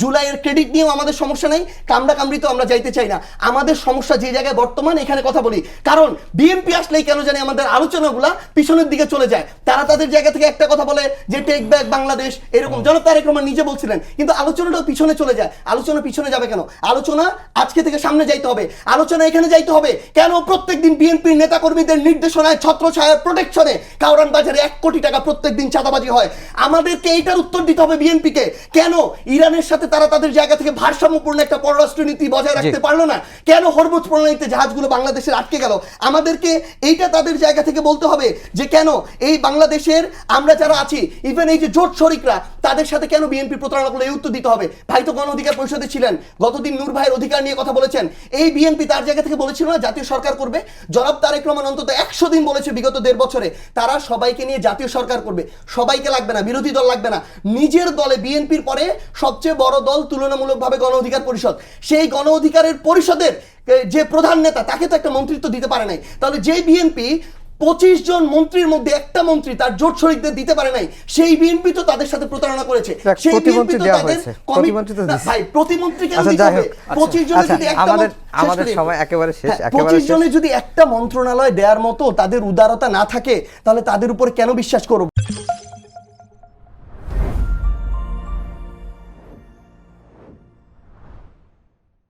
জুলাইয়ের ক্রেডিট নিয়েও আমাদের সমস্যা নেই, কামড়া কামড়ি তো আমরা যাইতে চাই না। আমাদের সমস্যা যে জায়গায় বর্তমান এখানে কথা বলি, কারণ বিএনপি আসলেই কেন জানি আমাদের আলোচনাগুলা পিছনের দিকে চলে যায়। তারা তাদের জায়গা থেকে একটা কথা বলে যে টেক ব্যাক বাংলাদেশ, এরকম জনাব তারেক রহমান নিজে বলছিলেন, কিন্তু আলোচনাটাও পিছনে চলে যায়। আলোচনা পিছনে যাবে কেন? আলোচনা আজকে থেকে সামনে যাইতে হবে, আলোচনা এখানে যাইতে হবে। কেন প্রত্যেকদিন বিএনপির নেতাকর্মীদের নির্দেশনায় ছত্রছায়ার প্রোটেকশনে কাউরান বাজারে 1 কোটি টাকা প্রত্যেকদিন চাঁদাবাজি হয়? আমাদেরকে এইটার উত্তর দিতে হবে বিএনপিকে। কেন ইরানের সাথে তারা তাদের জায়গা থেকে ভারসাম্যপূর্ণ একটা পররাষ্ট্রনীতি বজায় রাখতে পারলো না? কেন হরমুজ প্রণালীতে জাহাজগুলো বাংলাদেশের আটকে গেল? আমাদেরকে এইটা তাদের জায়গা থেকে বলতে হবে যে কেন এই বাংলাদেশের আমরা যারা আছি, ইভেন এই যে জোট শরিকরা, তাদের সাথে কেন বিএনপি প্রতারণা করলে এই উত্তর দিতে হবে। ভাই তো গণ অধিকার পরিষদে ছিলেন, গতদিন নূর ভাইয়ের অধিকার নিয়ে কথা বলেছেন। এই বিএনপি তার জায়গা থেকে বলেছিল না জাতীয় সরকার করবে? জনাব তারেক রহমান অন্তত 100 দিন বলেছে বিগত 1.5 বছরে তারা সবাইকে নিয়ে জাতীয় সরকার করবে। সবাইকে লাগবে না, বিরোধী দল লাগবে না, নিজের দলে বিএনপির পরে সবচেয়ে বড় দল তুলনামূলকভাবে গণ অধিকার পরিষদ, সেই গণ অধিকারের পরিষদের যে প্রধান নেতা তাকে তো একটা মন্ত্রিত্ব দিতে পারে নাই। তাহলে যে বিএনপি 25 জন মন্ত্রীর মধ্যে একটা মন্ত্রী তার জোট শরিকদের দিতে পারে নাই, সেই বিএনপি তো তাদের সাথে প্রতারণা করেছে। সেই বিএনপি তো তাদের ভাই প্রতিমন্ত্রী কেন দিতে হবে? 25 জনের যদি একটা আমাদের সময় একেবারে শেষ, 25 জনের যদি একটা মন্ত্রণালয় দেওয়ার মতো তাদের উদারতা না থাকে, তাহলে তাদের উপর কেন বিশ্বাস করব?